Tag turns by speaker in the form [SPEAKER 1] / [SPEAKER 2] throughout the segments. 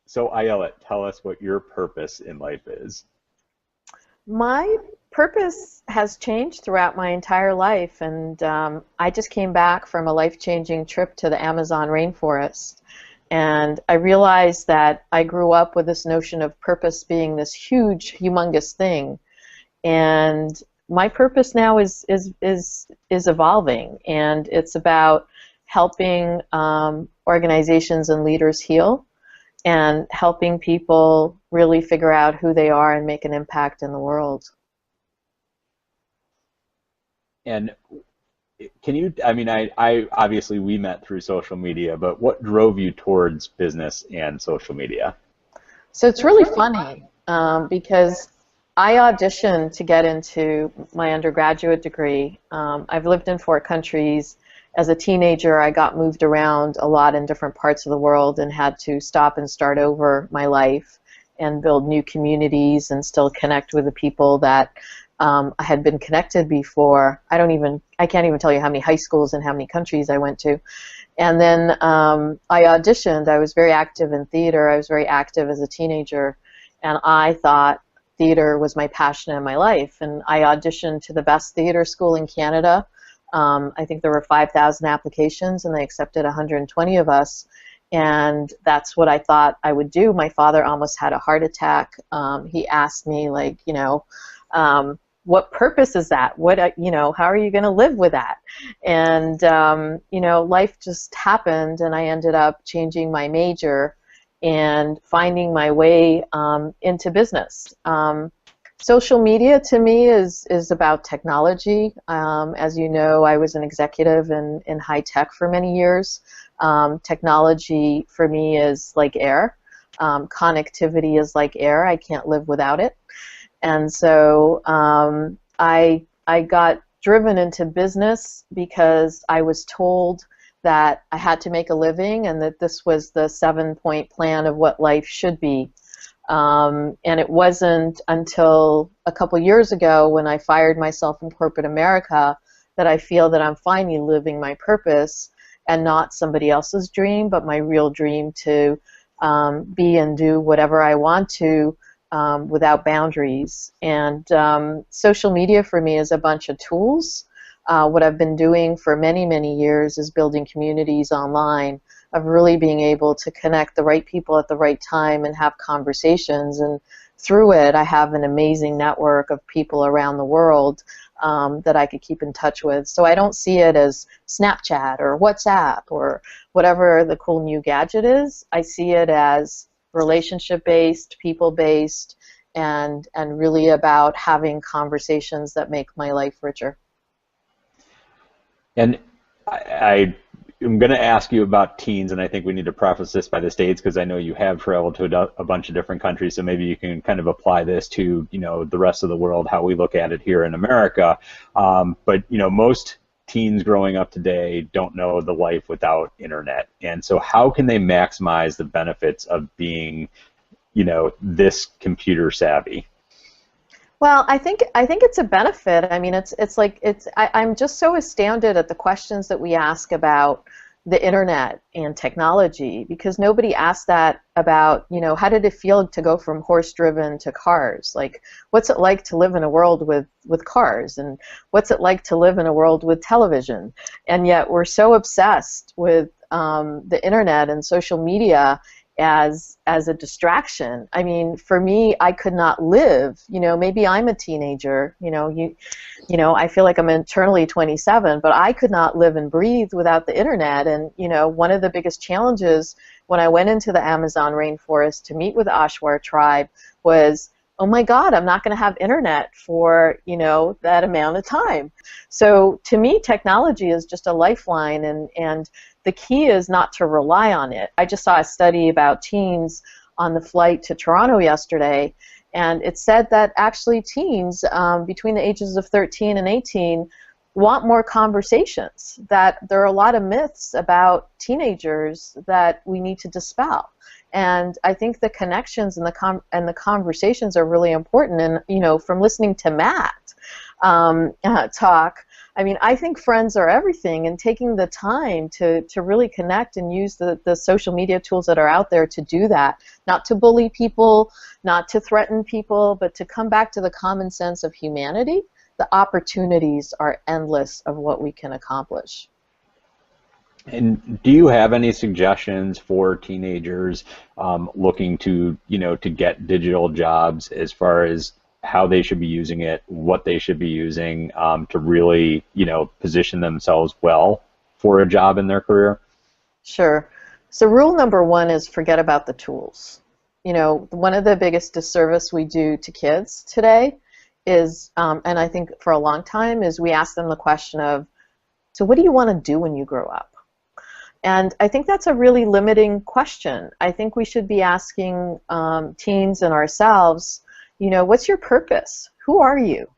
[SPEAKER 1] So, Ayelet, tell us what your purpose in life is.
[SPEAKER 2] My purpose has changed throughout my entire life, and I just came back from a life-changing trip to the Amazon rainforest, and I realized that I grew up with this notion of purpose being this huge, humongous thing, and my purpose now is evolving, and it's about helping organizations and leaders heal and helping people really figure out who they are and make an impact in the world.
[SPEAKER 1] And can you, I mean, I obviously we met through social media, but what drove you towards business and social media?
[SPEAKER 2] So it's really funny because I auditioned to get into my undergraduate degree. I've lived in 4 countries. As a teenager, I got moved around a lot in different parts of the world and had to stop and start over my life and build new communities and still connect with the people that I had been connected before. I can't even tell you how many high schools and how many countries I went to. And then I auditioned. I was very active in theater. I was very active as a teenager, and I thought theater was my passion in my life. And I auditioned to the best theater school in Canada. I think there were 5,000 applications, and they accepted 120 of us. And that's what I thought I would do. My father almost had a heart attack. He asked me, like, what purpose is that? How are you going to live with that? And, life just happened, and I ended up changing my major and finding my way into business. Social media to me is about technology. As you know, I was an executive in high tech for many years. Technology for me is like air. Connectivity is like air. I can't live without it. And so I got driven into business because I was told that I had to make a living and that this was the 7-point plan of what life should be. And it wasn't until a couple years ago when I fired myself in corporate America that I feel that I'm finally living my purpose and not somebody else's dream, but my real dream to be and do whatever I want to without boundaries. And social media for me is a bunch of tools. What I've been doing for many, many years is building communities online of really being able to connect the right people at the right time and have conversations. And through it, I have an amazing network of people around the world that I could keep in touch with. So I don't see it as Snapchat or WhatsApp or whatever the cool new gadget is. I see it as relationship-based, people-based, and really about having conversations that make my life richer.
[SPEAKER 1] And I am going to ask you about teens, and I think we need to preface this by the States because I know you have traveled to a bunch of different countries, so maybe you can kind of apply this to the rest of the world, how we look at it here in America. But most teens growing up today don't know the life without internet, and so how can they maximize the benefits of being this computer savvy?
[SPEAKER 2] Well, I think it's a benefit. I mean, I'm just so astounded at the questions that we ask about the internet and technology, because nobody asked that about, how did it feel to go from horse-driven to cars? Like, what's it like to live in a world with cars? And what's it like to live in a world with television? And yet we're so obsessed with the internet and social media as a distraction. I mean, for me, I could not live. Maybe I'm a teenager. I feel like I'm internally 27, but I could not live and breathe without the internet. And one of the biggest challenges when I went into the Amazon rainforest to meet with the Ashwar tribe was, oh my God, I'm not going to have internet for that amount of time. So to me, technology is just a lifeline, and the key is not to rely on it. I just saw a study about teens on the flight to Toronto yesterday, and it said that actually teens between the ages of 13 and 18 want more conversations, that there are a lot of myths about teenagers that we need to dispel. And I think the connections and the conversations are really important. And, you know, from listening to Matt talk, I mean, I think friends are everything, and taking the time to really connect and use the social media tools that are out there to do that, not to bully people, not to threaten people, but to come back to the common sense of humanity. The opportunities are endless of what we can accomplish.
[SPEAKER 1] And do you have any suggestions for teenagers looking to, you know, to get digital jobs, as far as how they should be using it, what they should be using to really, you know, position themselves well for a job in their career?
[SPEAKER 2] Sure. So rule number one is forget about the tools. You know, one of the biggest disservice we do to kids today is, and I think for a long time, is we ask them the question of, so what do you want to do when you grow up? And I think that's a really limiting question. I think we should be asking teens and ourselves, you know, what's your purpose? Who are you?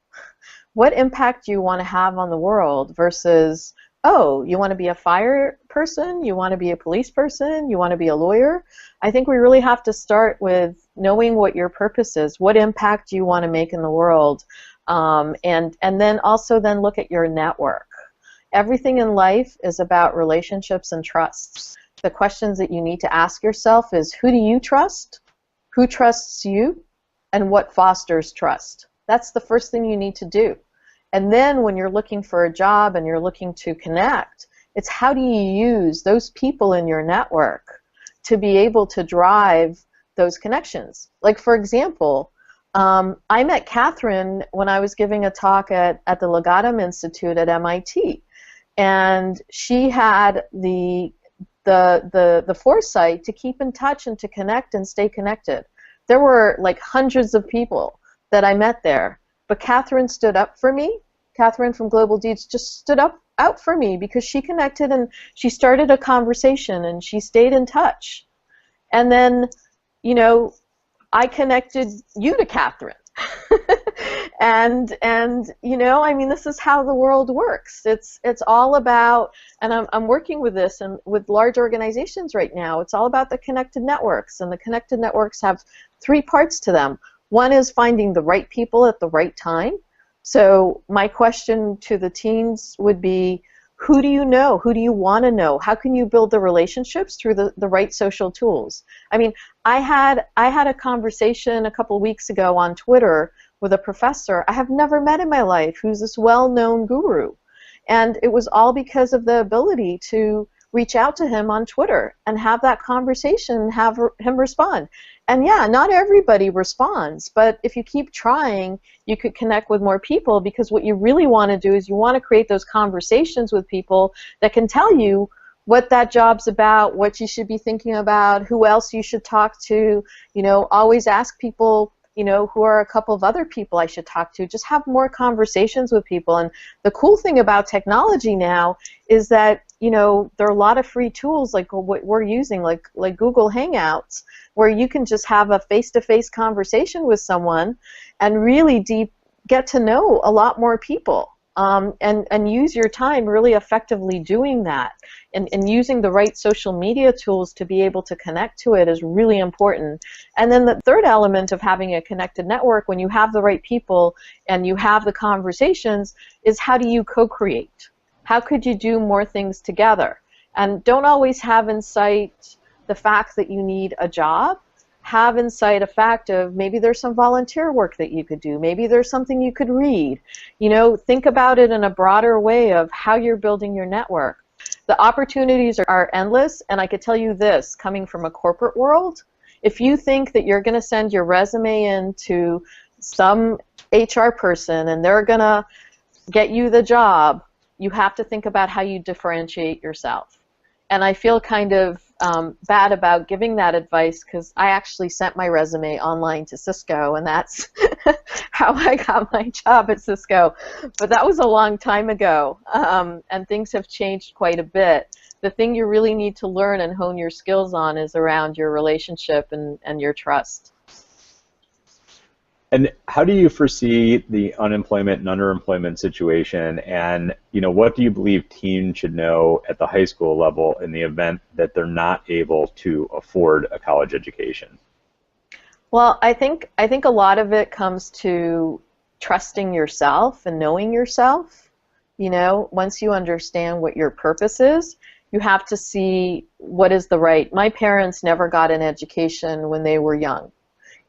[SPEAKER 2] What impact do you want to have on the world versus, oh, you want to be a fire person? You want to be a police person? You want to be a lawyer? I think we really have to start with knowing what your purpose is. What impact do you want to make in the world? And then also then look at your network. Everything in life is about relationships and trust. The questions that you need to ask yourself is, who do you trust? Who trusts you? And what fosters trust? That's the first thing you need to do. And then when you're looking for a job and you're looking to connect, it's how do you use those people in your network to be able to drive those connections. Like, for example, I met Catherine when I was giving a talk at the Legatum Institute at MIT. And she had the foresight to keep in touch and to connect and stay connected. There were like hundreds of people that I met there, but Catherine stood up for me. Catherine from Global Deeds just stood out for me because she connected and she started a conversation and she stayed in touch. And then, you know, I connected you to Catherine. and you know, I mean, this is how the world works. It's all about, and I'm working with this and with large organizations right now. It's all about the connected networks, and the connected networks have three parts to them. One is finding the right people at the right time. So my question to the teens would be, who do you know? Who do you want to know? How can you build the relationships through the right social tools? I mean, I had a conversation a couple weeks ago on Twitter with a professor I have never met in my life who's this well-known guru. And it was all because of the ability to reach out to him on Twitter and have that conversation and have him respond. And yeah, not everybody responds, but if you keep trying, you could connect with more people, because what you really want to do is you want to create those conversations with people that can tell you what that job's about, what you should be thinking about, who else you should talk to. You know, always ask people, you know, who are a couple of other people I should talk to. Just have more conversations with people. And the cool thing about technology now is that, you know, there are a lot of free tools like what we're using, like Google Hangouts, where you can just have a face-to-face conversation with someone and really get to know a lot more people. And use your time really effectively doing that, and using the right social media tools to be able to connect to it is really important. And then the third element of having a connected network, when you have the right people and you have the conversations, is how do you co-create? How could you do more things together? And don't always have in sight the fact that you need a job. Have in sight a fact of maybe there's some volunteer work that you could do. Maybe there's something you could read. You know, think about it in a broader way of how you're building your network. The opportunities are endless, and I could tell you this, coming from a corporate world, if you think that you're going to send your resume in to some HR person and they're going to get you the job, you have to think about how you differentiate yourself. And I feel kind of bad about giving that advice, because I actually sent my resume online to Cisco, and that's how I got my job at Cisco. But that was a long time ago, and things have changed quite a bit. The thing you really need to learn and hone your skills on is around your relationship and your trust.
[SPEAKER 1] And how do you foresee the unemployment and underemployment situation? And what do you believe teens should know at the high school level in the event that they're not able to afford a college education?
[SPEAKER 2] Well, I think a lot of it comes to trusting yourself and knowing yourself. Once you understand what your purpose is, you have to see what is the right. My parents never got an education when they were young.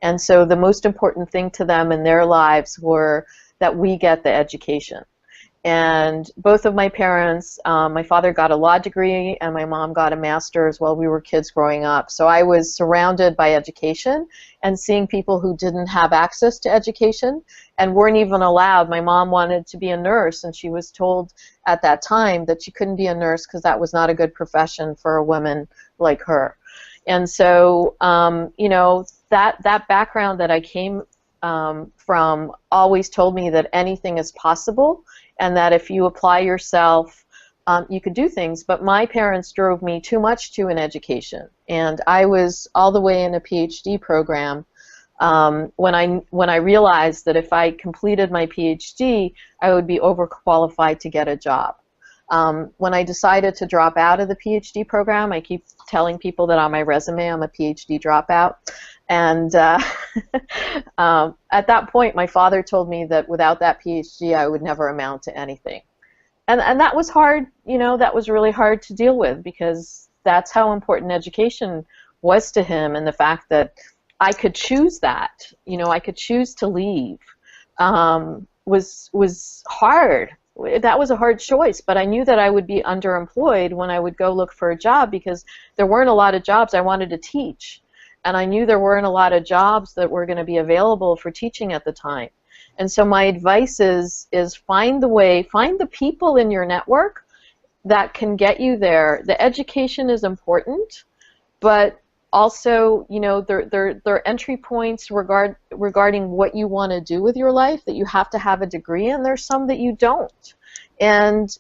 [SPEAKER 2] And so the most important thing to them in their lives were that we get the education. And both of my parents, my father got a law degree and my mom got a master's while we were kids growing up. So I was surrounded by education and seeing people who didn't have access to education and weren't even allowed. My mom wanted to be a nurse, and she was told at that time that she couldn't be a nurse because that was not a good profession for a woman like her. And so, that background that I came from always told me that anything is possible, and that if you apply yourself, you could do things. But my parents drove me too much to an education, and I was all the way in a PhD program when I realized that if I completed my PhD, I would be overqualified to get a job. When I decided to drop out of the PhD program, I keep telling people that on my resume I'm a PhD dropout. And at that point, my father told me that without that PhD, I would never amount to anything. And that was hard, that was really hard to deal with, because that's how important education was to him, and the fact that I could choose that, I could choose to leave, was hard. That was a hard choice, but I knew that I would be underemployed when I would go look for a job, because there weren't a lot of jobs. I wanted to teach, and I knew there weren't a lot of jobs that were going to be available for teaching at the time. And so my advice is find the way, find the people in your network that can get you there. The education is important, but also, there are entry points regarding what you want to do with your life that you have to have a degree in. There's some that you don't. And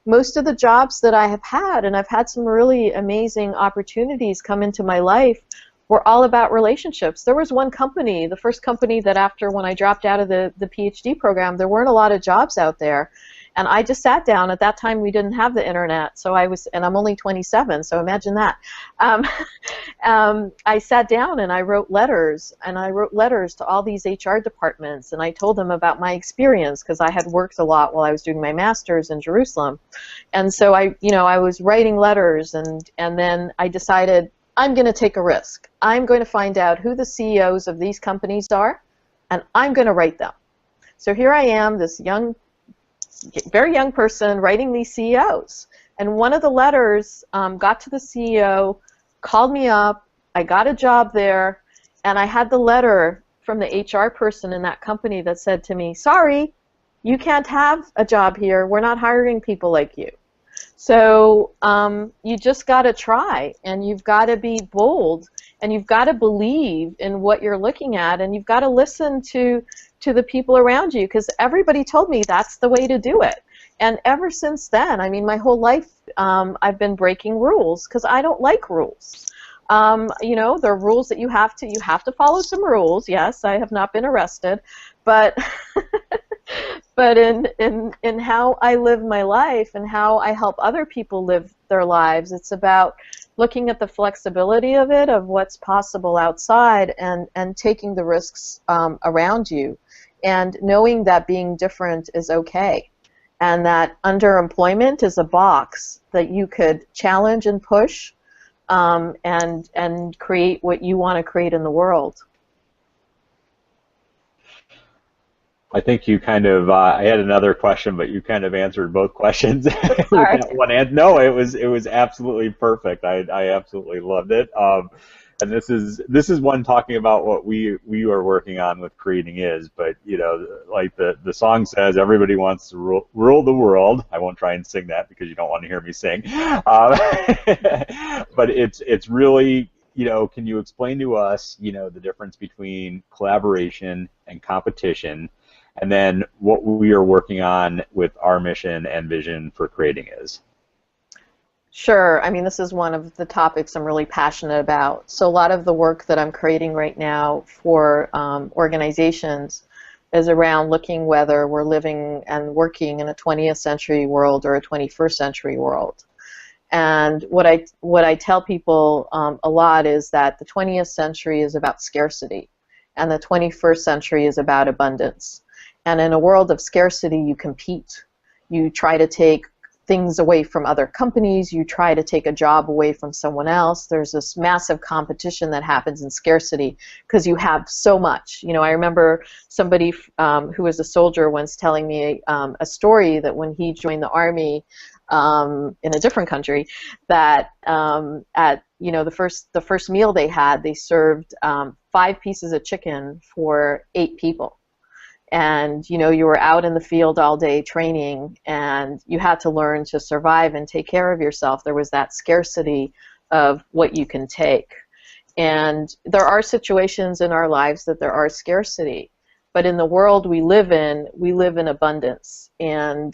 [SPEAKER 2] most of the jobs that I have had, and I've had some really amazing opportunities come into my life, were all about relationships. There was one company, the first company, that when I dropped out of the PhD program, there weren't a lot of jobs out there. And I just sat down. At that time, we didn't have the internet, and I'm only 27, so imagine that. I sat down and I wrote letters, to all these HR departments, and I told them about my experience, because I had worked a lot while I was doing my master's in Jerusalem. And so I was writing letters, and then I decided I'm going to take a risk. I'm going to find out who the CEOs of these companies are, and I'm going to write them. So here I am, this very young person writing these CEOs. And one of the letters got to the CEO, called me up, I got a job there, and I had the letter from the HR person in that company that said to me, sorry, you can't have a job here, we're not hiring people like you. So you just got to try, and you've got to be bold, and you've got to believe in what you're looking at, and you've got to listen to the people around you, because everybody told me that's the way to do it. And ever since then, I mean, my whole life I've been breaking rules, because I don't like rules. There are rules that you have to follow some rules. Yes, I have not been arrested, but but in how I live my life and how I help other people live their lives, it's about looking at the flexibility of it, of what's possible outside, and taking the risks around you, and knowing that being different is okay, and that underemployment is a box that you could challenge and push, and create what you want to create in the world.
[SPEAKER 1] I think you kind of, I had another question, but you kind of answered both questions with that one answer. No, it was absolutely perfect. I absolutely loved it. And this is one talking about what we are working on with Creating Is, but like the song says, everybody wants to rule the world. I won't try and sing that because you don't want to hear me sing. But it's really, can you explain to us, the difference between collaboration and competition, and then what we are working on with our mission and vision for Creating Is?
[SPEAKER 2] Sure. I mean, this is one of the topics I'm really passionate about. So a lot of the work that I'm creating right now for organizations is around looking whether we're living and working in a 20th century world or a 21st century world. And what I tell people a lot is that the 20th century is about scarcity, and the 21st century is about abundance. And in a world of scarcity, you compete. You try to take things away from other companies. You try to take a job away from someone else. There's this massive competition that happens in scarcity because you have so much. You know, I remember somebody who was a soldier once telling me a story that when he joined the Army, in a different country, that at the first meal they had, they served 5 pieces of chicken for 8 people. And you were out in the field all day training, and you had to learn to survive and take care of yourself. There was that scarcity of what you can take. And there are situations in our lives that there are scarcity, but in the world we live in abundance. And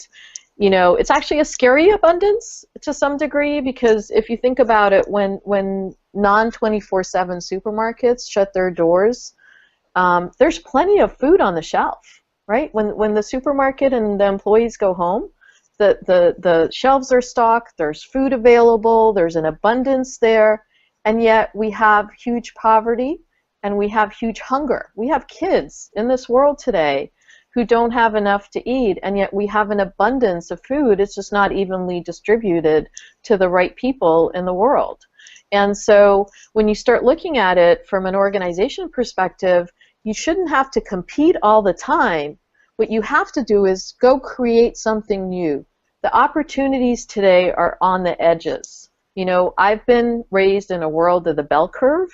[SPEAKER 2] it's actually a scary abundance to some degree, because if you think about it, when non-24/7 supermarkets shut their doors, there's plenty of food on the shelf, right? When the supermarket and the employees go home, the shelves are stocked, there's food available, there's an abundance there, and yet we have huge poverty and we have huge hunger. We have kids in this world today who don't have enough to eat, and yet we have an abundance of food. It's just not evenly distributed to the right people in the world. And so when you start looking at it from an organization perspective, you shouldn't have to compete all the time. What you have to do is go create something new. The opportunities today are on the edges. I've been raised in a world of the bell curve,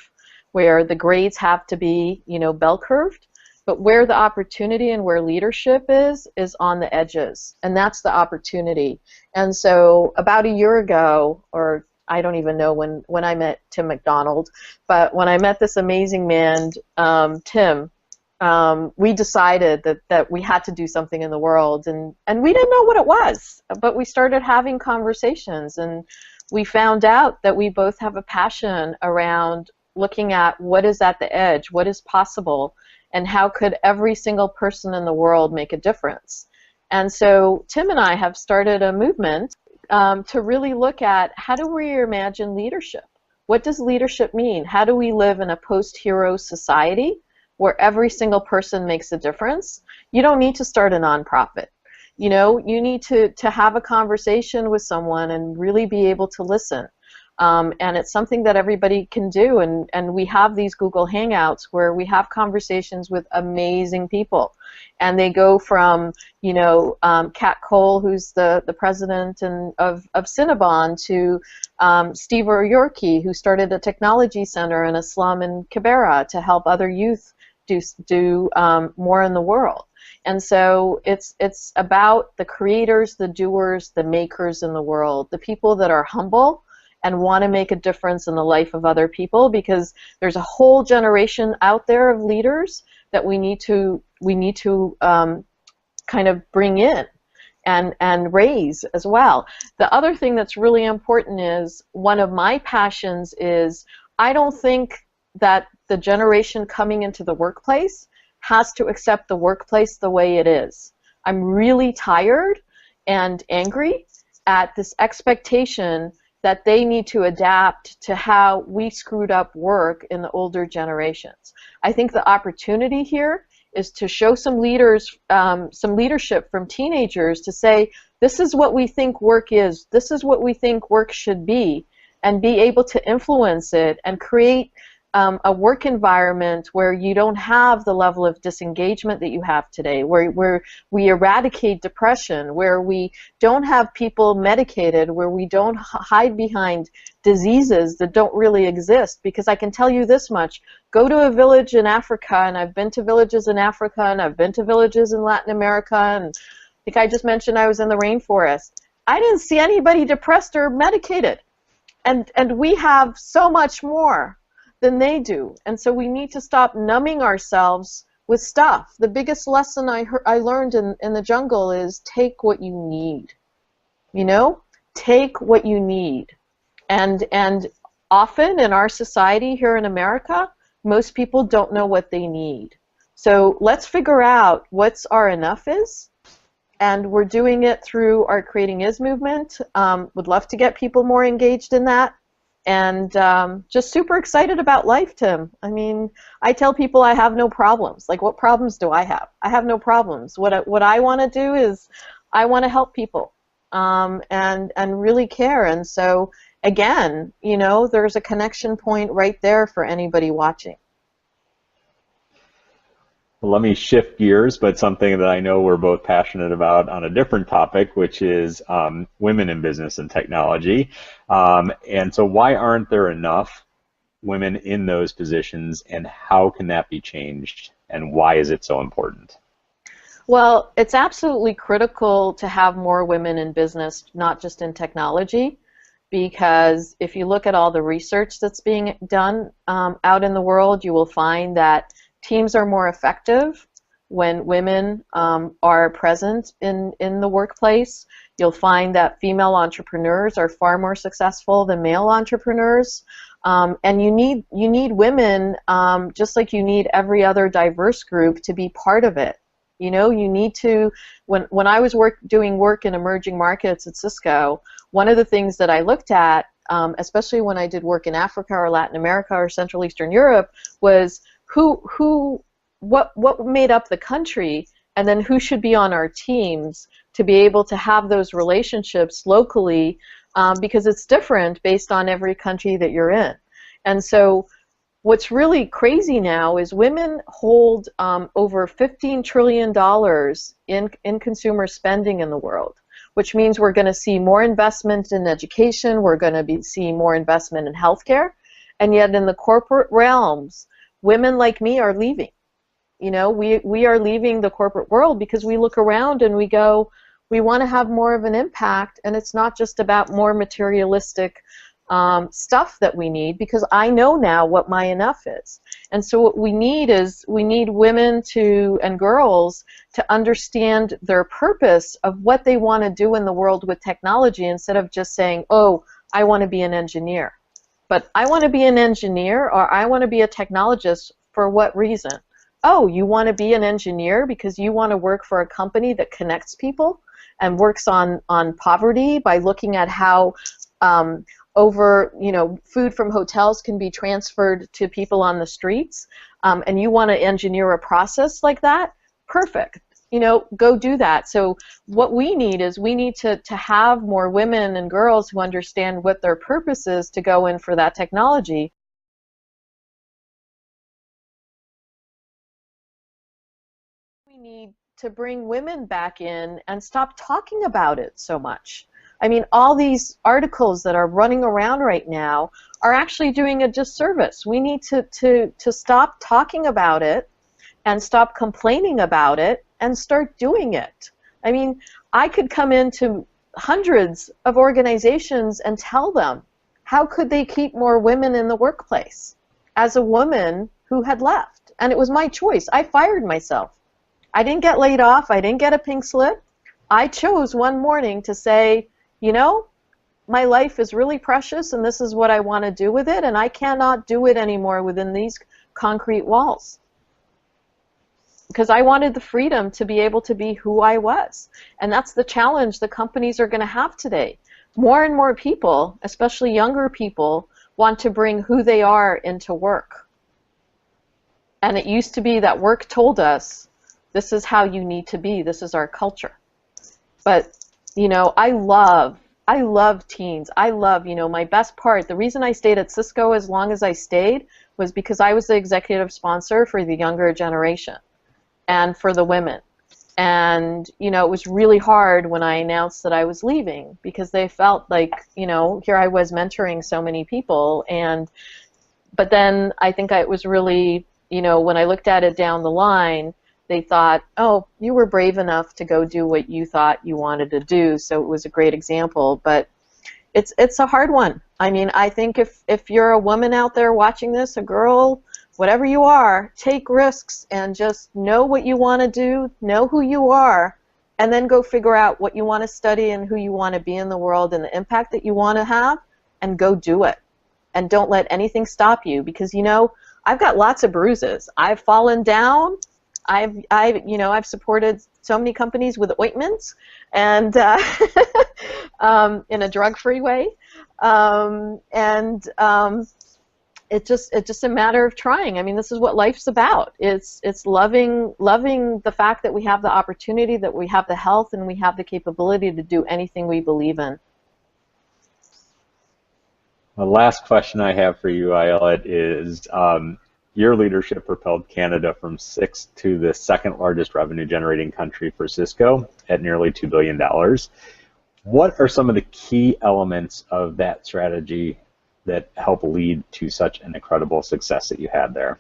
[SPEAKER 2] where the grades have to be, bell curved. But where the opportunity and where leadership is on the edges. And that's the opportunity. And so about a year ago, or I don't even know when I met Tim McDonald, but when I met this amazing man, Tim, we decided that we had to do something in the world. And we didn't know what it was, but we started having conversations, and we found out that we both have a passion around looking at what is at the edge, what is possible, and how could every single person in the world make a difference. And so Tim and I have started a movement to really look at how do we imagine leadership? What does leadership mean? How do we live in a post-hero society where every single person makes a difference? You don't need to start a nonprofit. You need to have a conversation with someone and really be able to listen. And it's something that everybody can do, and we have these Google Hangouts where we have conversations with amazing people, and they go from Kat Cole, who's the president of Cinnabon, to Steve O'Yorke, who started a technology center in a slum in Kibera to help other youth do more in the world. And so it's about the creators, the doers, the makers in the world, the people that are humble and want to make a difference in the life of other people, because there's a whole generation out there of leaders that we need to kind of bring in and raise as well. The other thing that's really important is, one of my passions is, I don't think that the generation coming into the workplace has to accept the workplace the way it is. I'm really tired and angry at this expectation that they need to adapt to how we screwed up work in the older generations. I think the opportunity here is to show some leaders, some leadership from teenagers to say, this is what we think work is, this is what we think work should be, and be able to influence it and create a work environment where you don't have the level of disengagement that you have today, where we eradicate depression, where we don't have people medicated, where we don't hide behind diseases that don't really exist. Because I can tell you this much, go to a village in Africa, and I've been to villages in Africa, and I've been to villages in Latin America, and I think I just mentioned I was in the rainforest. I didn't see anybody depressed or medicated. And we have so much more than they do. And so we need to stop numbing ourselves with stuff. The biggest lesson I learned in the jungle is take what you need. take what you need. And often in our society here in America, most people don't know what they need. So let's figure out what's our enough is, and we're doing it through our Creating Is movement. Would love to get people more engaged in that. And just super excited about life, Tim. I mean, I tell people I have no problems. Like, what problems do I have? I have no problems. What I want to do is I want to help people and really care. And so, again, you know, there's a connection point right there for anybody watching.
[SPEAKER 1] Well, let me shift gears, but something that I know we're both passionate about on a different topic, which is women in business and technology. And so why aren't there enough women in those positions, and how can that be changed, and why is it so important?
[SPEAKER 2] Well, it's absolutely critical to have more women in business, not just in technology, because if you look at all the research that's being done out in the world, you will find that teams are more effective when women are present in the workplace. You'll find that female entrepreneurs are far more successful than male entrepreneurs. And you need women just like you need every other diverse group to be part of it. You know, you need to, when I was doing work in emerging markets at Cisco, one of the things that I looked at, especially when I did work in Africa or Latin America or Central Eastern Europe, was what made up the country, and then who should be on our teams to be able to have those relationships locally, because it's different based on every country that you're in. And so what's really crazy now is women hold over $15 trillion in consumer spending in the world, which means we're going to see more investment in education, we're going to be seeing more investment in healthcare, and yet in the corporate realms, women like me are leaving. You know, we are leaving the corporate world because we look around and we go, we want to have more of an impact, and it's not just about more materialistic stuff that we need, because I know now what my enough is. And so what we need is, we need women and girls to understand their purpose of what they want to do in the world with technology, instead of just saying, oh, I want to be an engineer. But I want to be an engineer, or I want to be a technologist. For what reason? Oh, you want to be an engineer because you want to work for a company that connects people and works on poverty by looking at how food from hotels can be transferred to people on the streets, and you want to engineer a process like that? Perfect. You know, go do that. So what we need is, we need to have more women and girls who understand what their purpose is to go in for that technology. We need to bring women back in and stop talking about it so much. I mean, all these articles that are running around right now are actually doing a disservice. We need to stop talking about it and stop complaining about it and start doing it. I mean, I could come into hundreds of organizations and tell them, how could they keep more women in the workplace, as a woman who had left? And it was my choice. I fired myself. I didn't get laid off. I didn't get a pink slip. I chose one morning to say, you know, my life is really precious, and this is what I want to do with it, and I cannot do it anymore within these concrete walls. Because I wanted the freedom to be able to be who I was. And that's the challenge the companies are going to have today. More and more people, especially younger people, want to bring who they are into work. And it used to be that work told us, this is how you need to be, this is our culture. But, you know, I love teens. I love, you know, my best part, the reason I stayed at Cisco as long as I stayed was because I was the executive sponsor for the younger generation and for the women. And, you know, it was really hard when I announced that I was leaving, because they felt like, you know, here I was mentoring so many people. But then I think it was really, you know, when I looked at it down the line, they thought, oh, you were brave enough to go do what you thought you wanted to do, so it was a great example. But it's a hard one. I mean, I think if you're a woman out there watching this, a girl, whatever you are, take risks and just know what you want to do, know who you are, and then go figure out what you want to study and who you want to be in the world and the impact that you want to have, and go do it. And don't let anything stop you, because, you know, I've got lots of bruises. I've fallen down. I've supported so many companies with ointments, and in a drug-free way, it's just a matter of trying. I mean, this is what life's about. It's loving the fact that we have the opportunity, that we have the health, and we have the capability to do anything we believe in.
[SPEAKER 1] The last question I have for you, Ayelet, is your leadership propelled Canada from 6th to the 2nd largest revenue generating country for Cisco at nearly $2 billion. What are some of the key elements of that strategy that help lead to such an incredible success that you had there?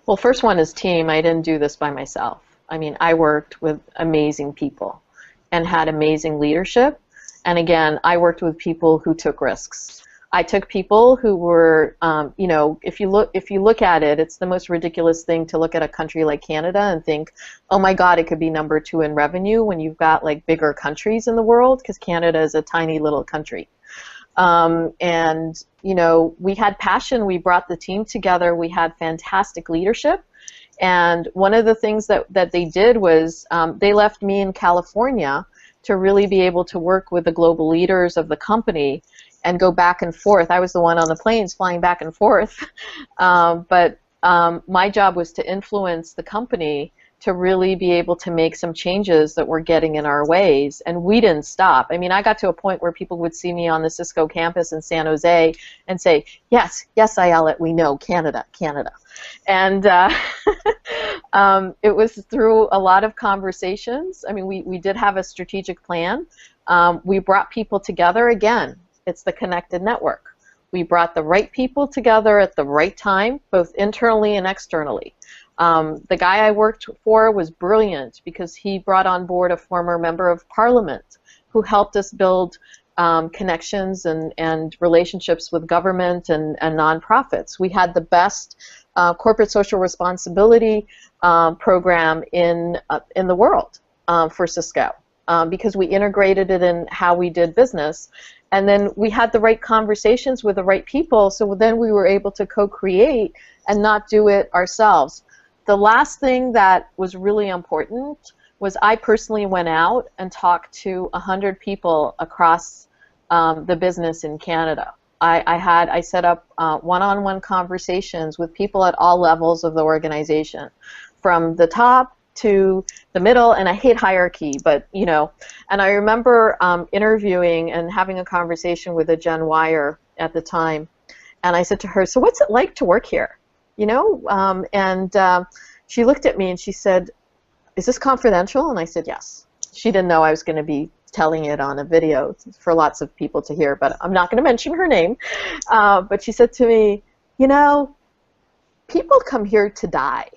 [SPEAKER 2] Well, first one is team. I didn't do this by myself. I mean, I worked with amazing people and had amazing leadership. And again, I worked with people who took risks. I took people who were, you know, if you look at it, it's the most ridiculous thing to look at a country like Canada and think, oh my God, it could be number 2 in revenue when you've got like bigger countries in the world, because Canada is a tiny little country. And you know, we had passion. We brought the team together. We had fantastic leadership. And one of the things that they did was they left me in California to really be able to work with the global leaders of the company and go back and forth. I was the one on the planes flying back and forth. But my job was to influence the company to really be able to make some changes that were getting in our ways, and we didn't stop. I mean, I got to a point where people would see me on the Cisco campus in San Jose and say, yes, yes, Ayelet, we know, Canada, Canada. And it was through a lot of conversations. I mean, we did have a strategic plan. We brought people together. Again, it's the connected network. We brought the right people together at the right time, both internally and externally. The guy I worked for was brilliant because he brought on board a former member of parliament who helped us build connections and relationships with government and nonprofits. We had the best corporate social responsibility program in the world for Cisco because we integrated it in how we did business. And then we had the right conversations with the right people, so then we were able to co-create and not do it ourselves. The last thing that was really important was I personally went out and talked to 100 people across the business in Canada. I set up one-on-one conversations with people at all levels of the organization, from the top to the middle, and I hate hierarchy, but you know. And I remember interviewing and having a conversation with a Jen Wire at the time, and I said to her, "So what's it like to work here?" You know, she looked at me and she said, "Is this confidential?" And I said, "Yes." She didn't know I was going to be telling it on a video for lots of people to hear, but I'm not going to mention her name. But she said to me, "You know, people come here to die."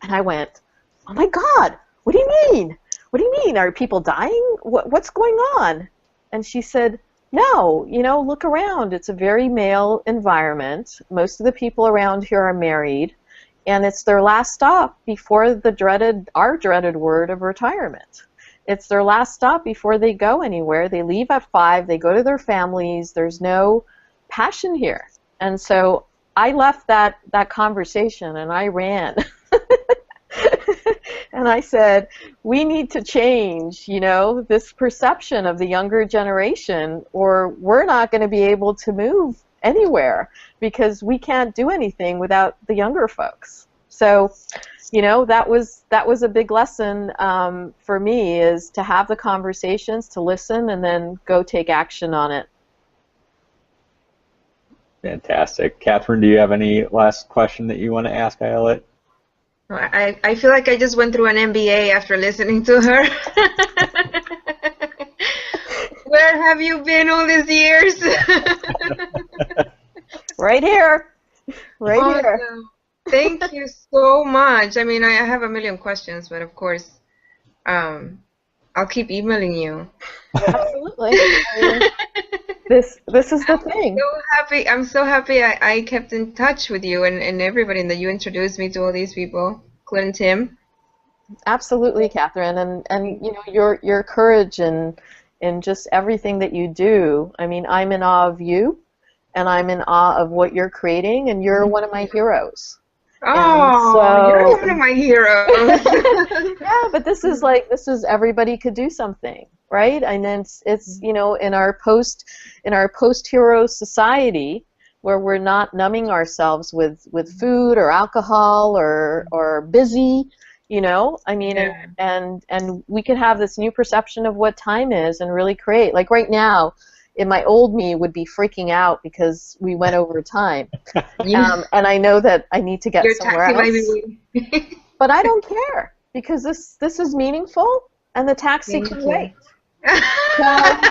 [SPEAKER 2] And I went, "Oh my God, what do you mean? What do you mean? Are people dying? What's going on?" And she said, "No, you know, look around. It's a very male environment. Most of the people around here are married, and it's their last stop before our dreaded word of retirement. It's their last stop before they go anywhere. They leave at 5, they go to their families. There's no passion here." And so I left that conversation and I ran. And I said, we need to change, you know, this perception of the younger generation, or we're not going to be able to move anywhere because we can't do anything without the younger folks. So, you know, that was a big lesson for me, is to have the conversations, to listen, and then go take action on it.
[SPEAKER 1] Fantastic. Catherine, do you have any last question that you want to ask Ayelet?
[SPEAKER 3] I feel like I just went through an MBA after listening to her. Where have you been all these years?
[SPEAKER 2] Right here. Right
[SPEAKER 3] awesome.
[SPEAKER 2] here.
[SPEAKER 3] Thank you so much. I mean, I have a million questions, but of course, I'll keep emailing you.
[SPEAKER 2] Absolutely. This is the thing.
[SPEAKER 3] I'm so happy I kept in touch with you and everybody, that you introduced me to all these people, including Tim.
[SPEAKER 2] Absolutely, Catherine, and you know your courage and just everything that you do. I mean, I'm in awe of you, and I'm in awe of what you're creating, and you're one of my heroes. And
[SPEAKER 3] Oh, you're
[SPEAKER 2] so,
[SPEAKER 3] one of my heroes.
[SPEAKER 2] yeah, but this is everybody could do something, right? And then it's you know in our post-hero society where we're not numbing ourselves with food or alcohol or busy, you know. I mean,
[SPEAKER 3] Yeah.
[SPEAKER 2] and we could have this new perception of what time is and really create. Like right now, in my old me would be freaking out because we went over time.
[SPEAKER 3] You,
[SPEAKER 2] And I know that I need to get
[SPEAKER 3] your
[SPEAKER 2] somewhere
[SPEAKER 3] taxi might
[SPEAKER 2] else,
[SPEAKER 3] be waiting.
[SPEAKER 2] but I don't care because this is meaningful, and the taxi
[SPEAKER 3] Thank
[SPEAKER 2] can
[SPEAKER 3] you.
[SPEAKER 2] wait. So,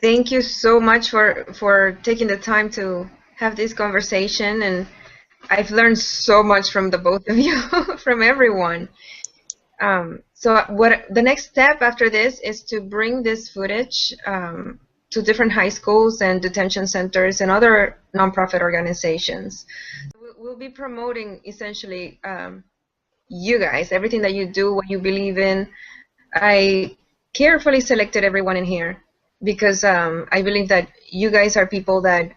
[SPEAKER 3] Thank you so much for taking the time to have this conversation, and I've learned so much from the both of you, from everyone. So what the next step after this is to bring this footage to different high schools and detention centers and other nonprofit organizations. We'll be promoting essentially you guys, everything that you do, what you believe in. I carefully selected everyone in here because I believe that you guys are people that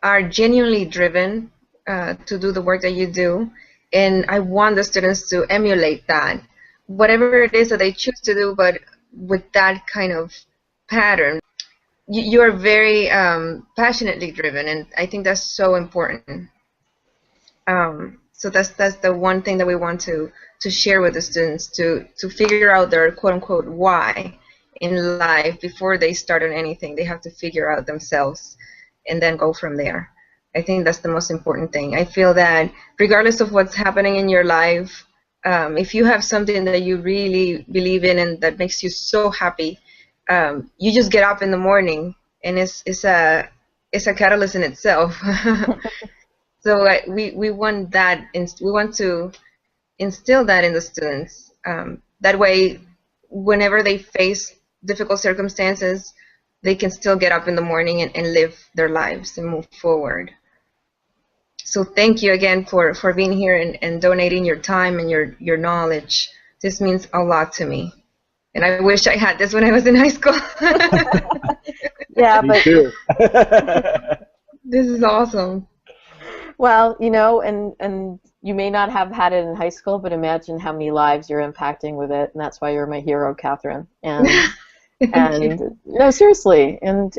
[SPEAKER 3] are genuinely driven to do the work that you do, and I want the students to emulate that, whatever it is that they choose to do, but with that kind of pattern. You are very passionately driven, and I think that's so important. So that's the one thing that we want to share with the students to figure out their quote unquote why in life before they start on anything. They have to figure out themselves and then go from there. I think that's the most important thing. I feel that regardless of what's happening in your life, if you have something that you really believe in and that makes you so happy, you just get up in the morning, and it's a catalyst in itself. So we want that. We want to instill that in the students. That way, whenever they face difficult circumstances, they can still get up in the morning and live their lives and move forward. So thank you again for being here and donating your time and your knowledge. This means a lot to me. And I wish I had this when I was in high school.
[SPEAKER 2] yeah,
[SPEAKER 1] Me
[SPEAKER 2] but
[SPEAKER 1] too.
[SPEAKER 3] This is awesome.
[SPEAKER 2] well, you know, and you may not have had it in high school, but imagine how many lives you're impacting with it, and that's why you're my hero, Catherine. And no, seriously, and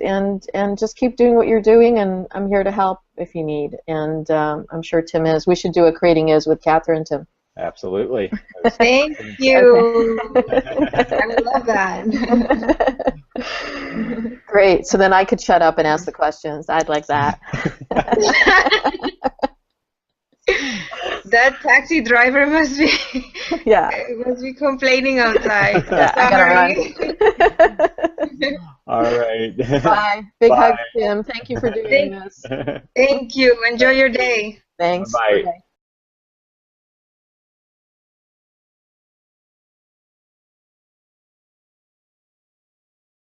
[SPEAKER 2] just keep doing what you're doing, and I'm here to help if you need. And I'm sure Tim is. We should do a Creating Is with Catherine, Tim.
[SPEAKER 1] Absolutely.
[SPEAKER 3] Thank you. I would love that.
[SPEAKER 2] Great. So then I could shut up and ask the questions. I'd like that.
[SPEAKER 3] That taxi driver must be
[SPEAKER 2] Yeah.
[SPEAKER 3] must be complaining outside.
[SPEAKER 2] Yeah, I gotta
[SPEAKER 3] Sorry.
[SPEAKER 1] All right.
[SPEAKER 2] Bye. Big
[SPEAKER 1] Bye.
[SPEAKER 2] hug, Tim. Thank you for doing this.
[SPEAKER 3] Thank you. Enjoy your day.
[SPEAKER 2] Thanks.
[SPEAKER 1] Bye.
[SPEAKER 2] Bye.